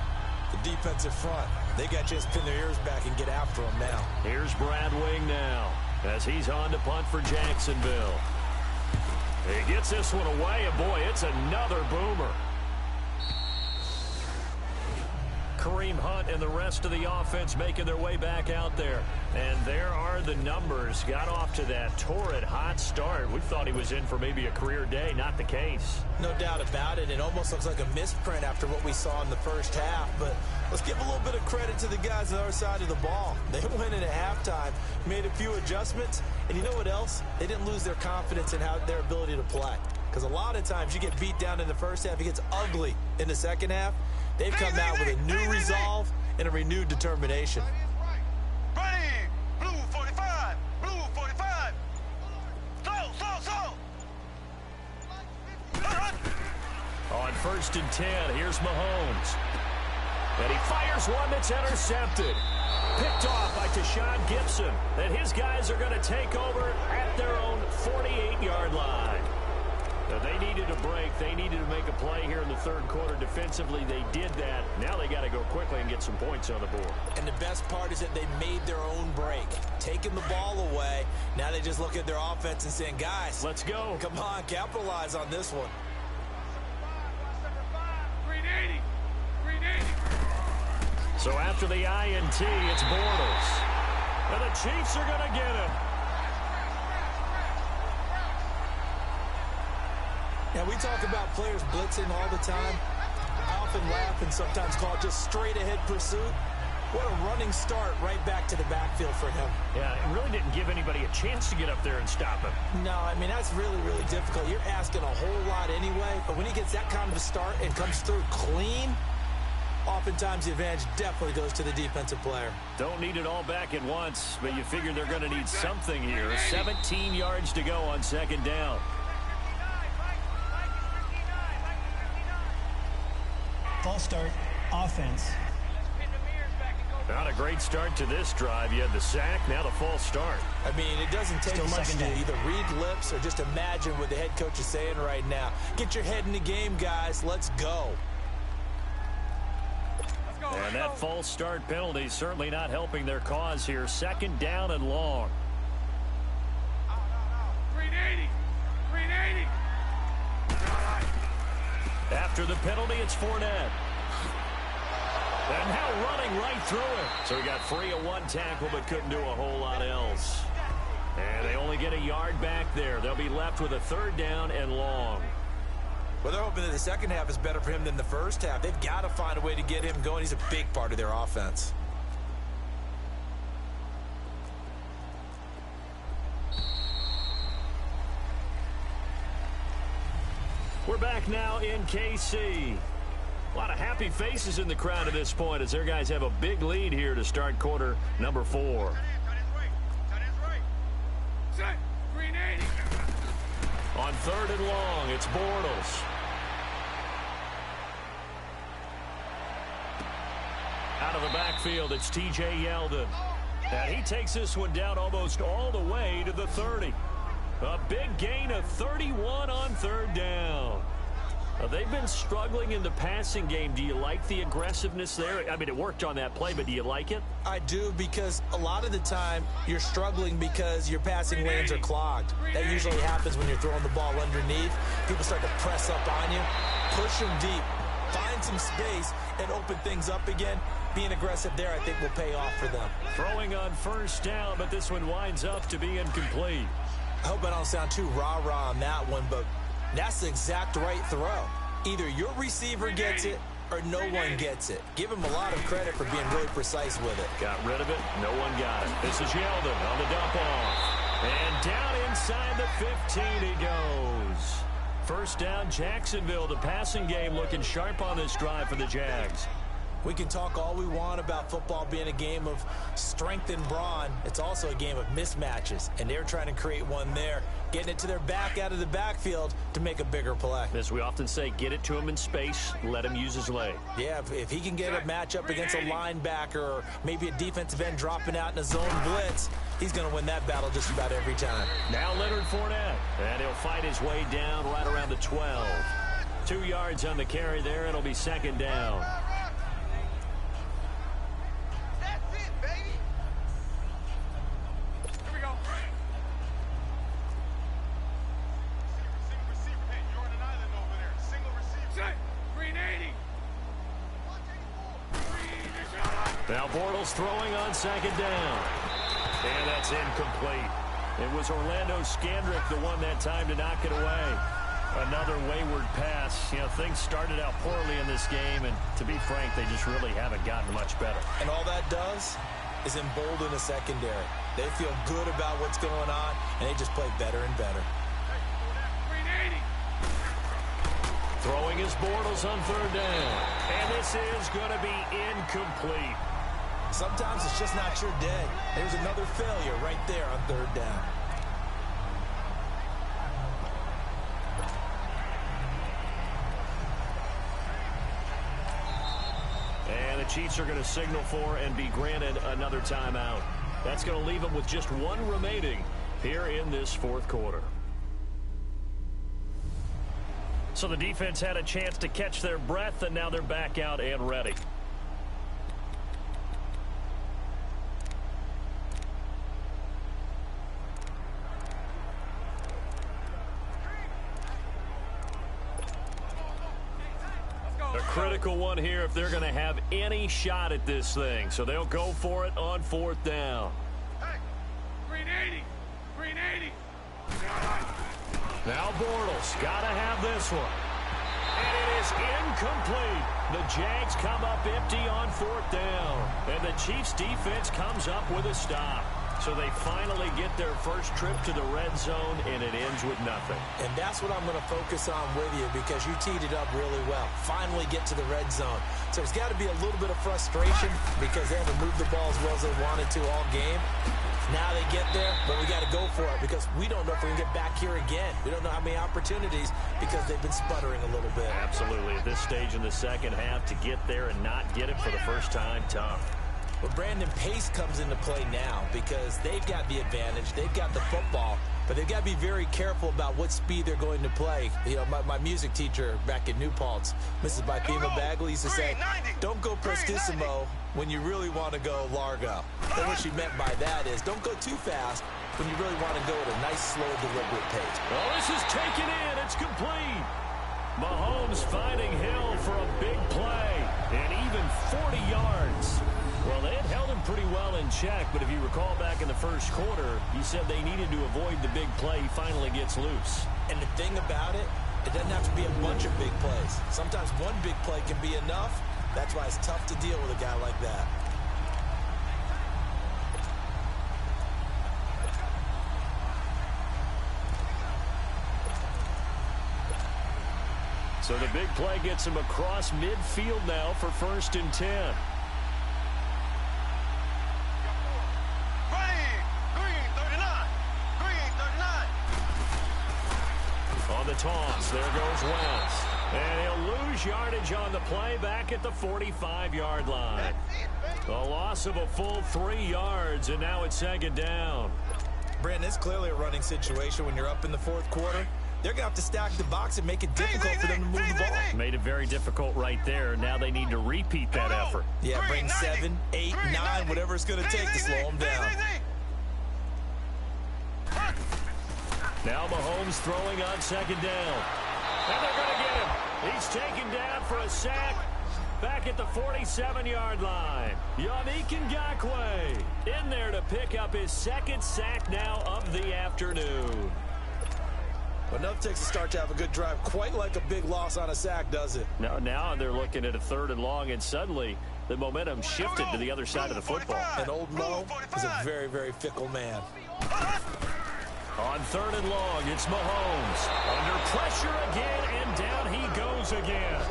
The defensive front. They got to just pin their ears back and get after him now. Here's Brad Wing now as he's on to punt for Jacksonville. He gets this one away, and boy, it's another boomer. Kareem Hunt and the rest of the offense making their way back out there. And there are the numbers. Got off to that torrid hot start. We thought he was in for maybe a career day. Not the case. No doubt about it. It almost looks like a misprint after what we saw in the first half. But let's give a little bit of credit to the guys on our side of the ball. They went in at halftime, made a few adjustments. And you know what else? They didn't lose their confidence in their ability to play. Because a lot of times you get beat down in the first half. It gets ugly in the second half. They've come out with a new resolve and a renewed determination. Ready, blue 45, blue 45. Slow. On 1st and 10, here's Mahomes. And he fires one that's intercepted. Picked off by Tashawn Gibson. And his guys are going to take over at their own 48-yard line. Now, they needed a break. They needed to make a play here in the third quarter. Defensively, they did that. Now they got to go quickly and get some points on the board. And the best part is that they made their own break. Taking the ball away. Now they just look at their offense and saying, guys, let's go. Come on, capitalize on this one. 380. So after the INT, it's Bortles. And the Chiefs are going to get him. Now, we talk about players blitzing all the time. I often laugh and sometimes call it just straight-ahead pursuit. What a running start right back to the backfield for him. Yeah, it really didn't give anybody a chance to get up there and stop him. No, I mean, that's really, really difficult. You're asking a whole lot anyway, but when he gets that kind of a start and comes through clean, oftentimes the advantage definitely goes to the defensive player. Don't need it all back at once, but you figure they're going to need something here. 17 yards to go on 2nd down. False start, offense. Not a great start to this drive. You had the sack, now the false start. I mean, it doesn't take Still much second to down. either read lips or just imagine what the head coach is saying right now. Get your head in the game, guys. Let's go. And that false start penalty certainly not helping their cause here. 2nd down and long. 380. After the penalty, it's Fournette. And now running right through it. So he got free of one tackle but couldn't do a whole lot else. And they only get a yard back there. They'll be left with a 3rd down and long. Well, they're hoping that the second half is better for him than the first half. They've got to find a way to get him going. He's a big part of their offense. We're back now in KC. A lot of happy faces in the crowd at this point as their guys have a big lead here to start quarter number 4. Set. 380. On 3rd and long, it's Bortles. Out of the backfield, it's T.J. Yeldon. And he takes this one down almost all the way to the 30. A big gain of 31 on third down. They've been struggling in the passing game. Do you like the aggressiveness there? I mean, it worked on that play, but do you like it? I do, because a lot of the time you're struggling because your passing lanes are clogged. That usually happens when you're throwing the ball underneath. People start to press up on you. Push them deep. Find some space and open things up again. Being aggressive there, I think, will pay off for them. Throwing on first down, but this one winds up to be incomplete. I hope I don't sound too rah-rah on that one, but that's the exact right throw. Either your receiver gets it or no one gets it. Give him a lot of credit for being really precise with it. Got rid of it. No one got it. This is Yeldon on the dump off. And down inside the 15 he goes. First down, Jacksonville. The passing game looking sharp on this drive for the Jags. We can talk all we want about football being a game of strength and brawn. It's also a game of mismatches, and they're trying to create one there, getting it to their back out of the backfield to make a bigger play. As we often say, get it to him in space, let him use his leg. Yeah, if he can get a matchup against a linebacker or maybe a defensive end dropping out in a zone blitz, he's going to win that battle just about every time. Now Leonard Fournette, and he'll fight his way down right around the 12. 2 yards on the carry there. It'll be second down. Now Bortles throwing on second down. And that's incomplete. It was Orlando Scandrick the one that time to knock it away. Another wayward pass. You know, things started out poorly in this game, and to be frank, they just really haven't gotten much better. And all that does is embolden the secondary. They feel good about what's going on, and they just play better and better. Throwing his Bortles on third down. And this is going to be incomplete. Sometimes it's just not your day. There's another failure right there on third down. And the Chiefs are going to signal for and be granted another timeout. That's going to leave them with just one remaining here in this fourth quarter. So the defense had a chance to catch their breath, and now they're back out and ready. A critical one here if they're going to have any shot at this thing. So they'll go for it on fourth down. Hey, green 80, green 80. Now Bortles got to have this one. And it is incomplete. The Jags come up empty on fourth down. And the Chiefs defense comes up with a stop. So they finally get their first trip to the red zone, and it ends with nothing. And that's what I'm going to focus on with you, because you teed it up really well. Finally get to the red zone. So there's got to be a little bit of frustration because they haven't moved the ball as well as they wanted to all game. Now they get there, but we got to go for it because we don't know if we can get back here again. We don't know how many opportunities because they've been sputtering a little bit. Absolutely. At this stage in the second half, to get there and not get it for the first time, tough. But Brandon, pace comes into play now because they've got the advantage. They've got the football, but they've got to be very careful about what speed they're going to play. You know, my music teacher back at New Paltz, Mrs. Bythema Bagley, used to say, don't go prestissimo when you really want to go largo. And what she meant by that is don't go too fast when you really want to go at a nice, slow, deliberate pace. Well, this is taken in. It's complete. Mahomes finding Hill for a big play and even 40 yards. Well, they had held him pretty well in check, but if you recall back in the first quarter, he said they needed to avoid the big play. He finally gets loose. And the thing about it, it doesn't have to be a bunch of big plays. Sometimes one big play can be enough. That's why it's tough to deal with a guy like that. So the big play gets him across midfield now for 1st and 10. On the toss, there goes Wentz. And he'll lose yardage on the play back at the 45-yard line. A loss of a full 3 yards, and now it's second down. Brandon, it's clearly a running situation when you're up in the fourth quarter. They're going to have to stack the box and make it difficult for them to move the ball. Made it very difficult right there. Now they need to repeat that effort. Yeah, bring 7, 8, 9, whatever it's going to take to slow them down. Now Mahomes throwing on second down. And they're going to get him. He's taken down for a sack back at the 47-yard line. Yannick Ngakoue in there to pick up his second sack now of the afternoon. Enough takes a start to have a good drive. Quite like a big loss on a sack, does it? Now they're looking at a 3rd and long, and suddenly the momentum shifted to the other side of the football. And old Mo is a very, very fickle man. On 3rd and long, it's Mahomes. Under pressure again, and down he goes again.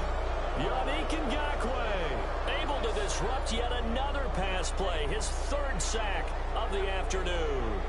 Yannick Ngakoue able to disrupt yet another pass play. His 3rd sack of the afternoon.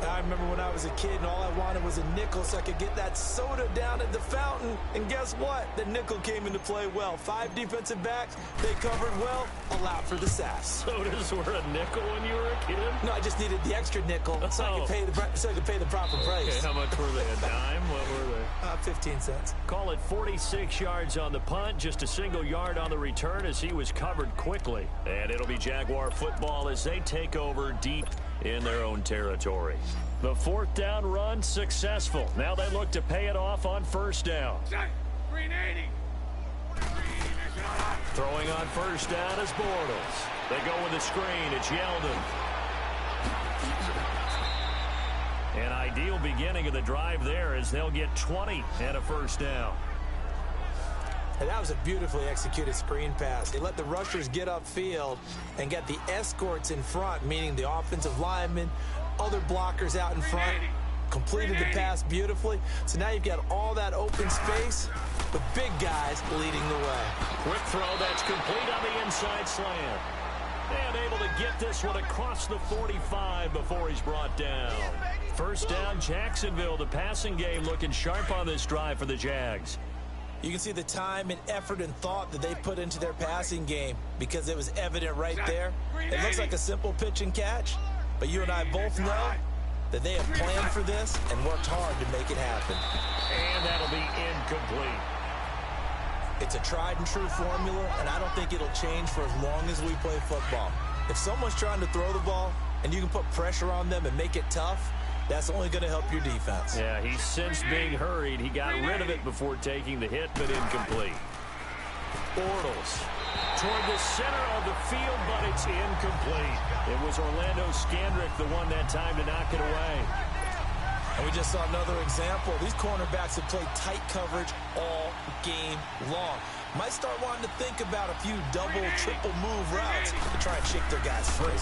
I remember when I was a kid and all I wanted was a nickel so I could get that soda down at the fountain. And guess what? The nickel came into play well. 5 defensive backs, they covered well, allowed for the sacks. Sodas were a nickel when you were a kid? No, I just needed the extra nickel so I could pay the proper price. Okay, how much were they? A dime? What were they? 15 cents. Call it 46 yards on the punt, just a single yard on the return as he was covered quickly. And it'll be Jaguar football as they take over deep in their own territory. The 4th down run successful. Now they look to pay it off on 1st down. Throwing on 1st down is Bortles. They go with the screen. It's Yeldon. An ideal beginning of the drive there as they'll get 20 and a 1st down. And that was a beautifully executed screen pass. They let the rushers get upfield and get the escorts in front, meaning the offensive linemen, other blockers out in front, completed the pass beautifully. So now you've got all that open space with big guys leading the way. Quick throw that's complete on the inside slant. And able to get this one across the 45 before he's brought down. 1st down, Jacksonville. The passing game looking sharp on this drive for the Jags. You can see the time and effort and thought that they put into their passing game because it was evident right there. It looks like a simple pitch and catch, but you and I both know that they have planned for this and worked hard to make it happen. And that'll be incomplete. It's a tried and true formula, and I don't think it'll change for as long as we play football. If someone's trying to throw the ball and you can put pressure on them and make it tough, that's only going to help your defense. Yeah, he's since being hurried. He got rid of it before taking the hit, but incomplete. Bortles toward the center of the field, but it's incomplete. It was Orlando Scandrick the one that time to knock it away. And we just saw another example. These cornerbacks have played tight coverage all game long. Might start wanting to think about a few double, triple move routes to try and shake their guys free.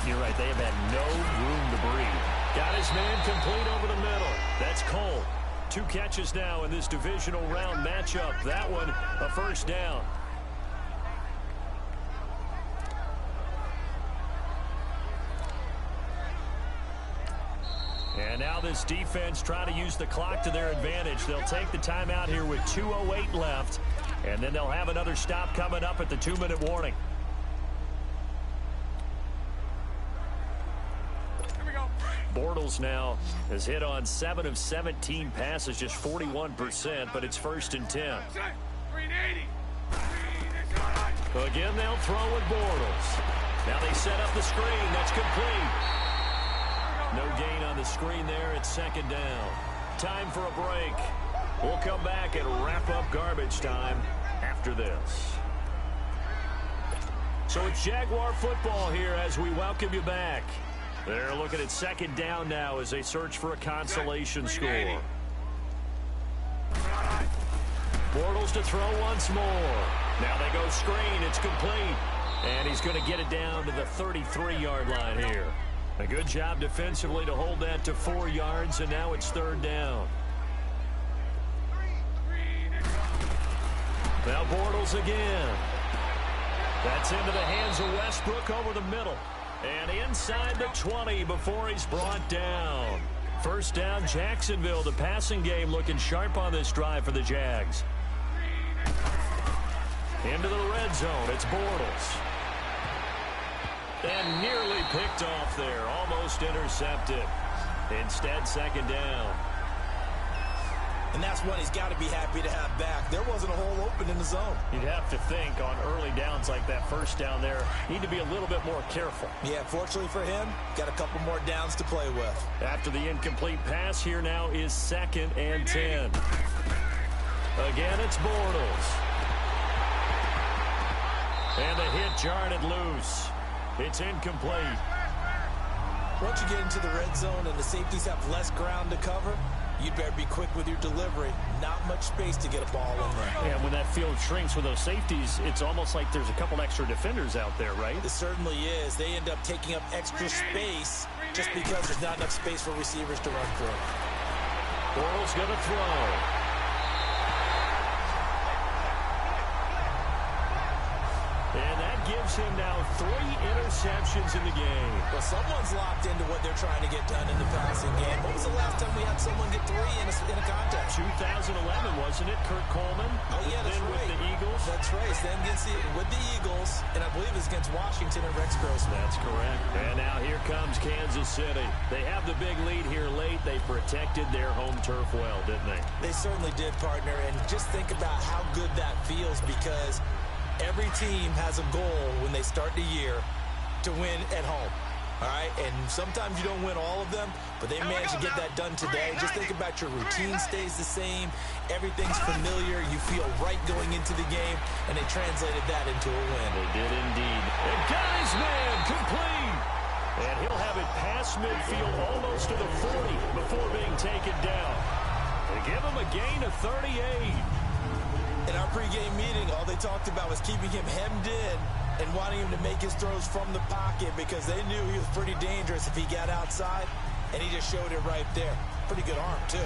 You're right, they have had no room to breathe. Got his man complete over the middle. That's Cole. 2 catches now in this divisional round matchup. That one, a 1st down. And now this defense trying to use the clock to their advantage. They'll take the timeout here with 2:08 left. And then they'll have another stop coming up at the 2-minute warning. Bortles now has hit on 7 of 17 passes, just 41%, but it's 1st and 10. Again, they'll throw with Bortles. Now they set up the screen. That's complete. No gain on the screen there. It's 2nd down. Time for a break. We'll come back and wrap up garbage time after this. So it's Jaguar football here as we welcome you back. They're looking at 2nd down now as they search for a consolation score. Bortles to throw once more. Now they go screen. It's complete. And he's going to get it down to the 33-yard line here. A good job defensively to hold that to 4 yards, and now it's 3rd down. Now Bortles again. That's into the hands of Westbrook over the middle. And inside the 20 before he's brought down. 1st down, Jacksonville. The passing game looking sharp on this drive for the Jags. Into the red zone, it's Bortles. And nearly picked off there, almost intercepted. Instead, second down. And that's one he's got to be happy to have back. There wasn't a hole open in the zone. You'd have to think on early downs like that first down there, need to be a little bit more careful. Yeah, fortunately for him, got a couple more downs to play with. After the incomplete pass, here now is 2nd and 10. Again, it's Bortles. And the hit jarred it loose. It's incomplete. Once you get into the red zone and the safeties have less ground to cover, you'd better be quick with your delivery. Not much space to get a ball in there. And when that field shrinks with those safeties, it's almost like there's a couple extra defenders out there, right? It certainly is. They end up taking up extra space just because there's not enough space for receivers to run through. Bortles going to throw. And that gives him now 3 interceptions in the game. Well, someone's locked into what they're trying to get done in the passing game. When was the last time we had someone get 3 in a contest? 2011, wasn't it? Kurt Coleman. Oh, yeah, that's then right. With the Eagles. That's right. Then with the Eagles, and I believe it's against Washington and Rex Grossman. That's correct. And now here comes Kansas City. They have the big lead here late. They protected their home turf well, didn't they? They certainly did, partner. And just think about how good that feels, because every team has a goal when they start the year to win at home. All right? And sometimes you don't win all of them, but they managed to get that done today. Just think about your routine stays the same. Everything's familiar. You feel right going into the game, and they translated that into a win. They did indeed. And got his man complete. And he'll have it past midfield almost to the 40 before being taken down. They give him a gain of 38. In our pregame meeting, all they talked about was keeping him hemmed in and wanting him to make his throws from the pocket, because they knew he was pretty dangerous if he got outside, and he just showed it right there. Pretty good arm, too.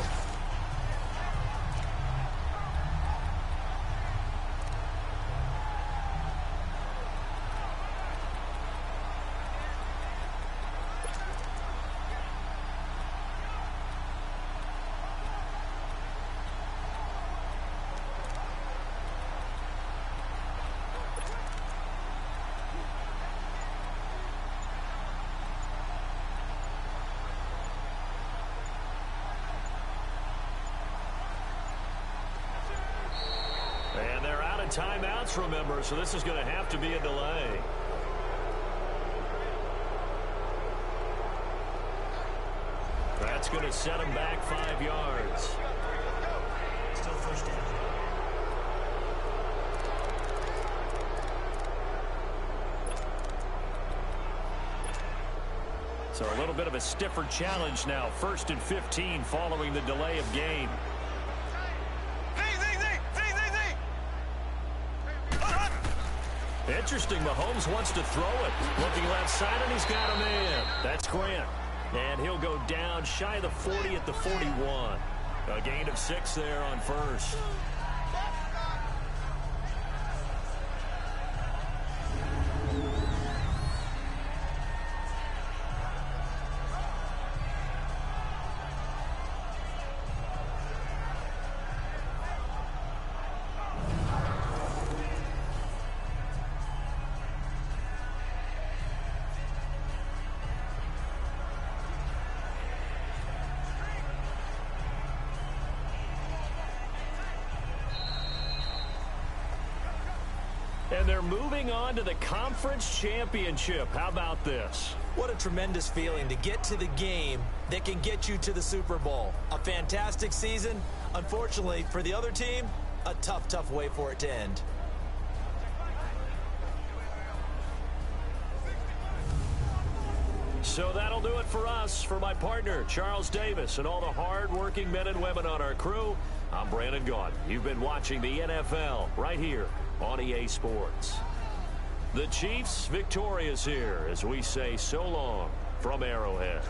Timeouts, remember, so this is going to have to be a delay. That's going to set him back 5 yards. Still first down. So a little bit of a stiffer challenge now. 1st and 15 following the delay of game. Interesting, Mahomes wants to throw it. Looking left side, and he's got a man. That's Grant. And he'll go down shy of the 40 at the 41. A gain of 6 there on first. And they're moving on to the conference championship. How about this? What a tremendous feeling to get to the game that can get you to the Super Bowl. A fantastic season. Unfortunately, for the other team, a tough, tough way for it to end. So that'll do it for us. For my partner, Charles Davis, and all the hard-working men and women on our crew, I'm Brandon Gaudin. You've been watching the NFL right here on EA Sports. The Chiefs victorious here as we say so long from Arrowhead.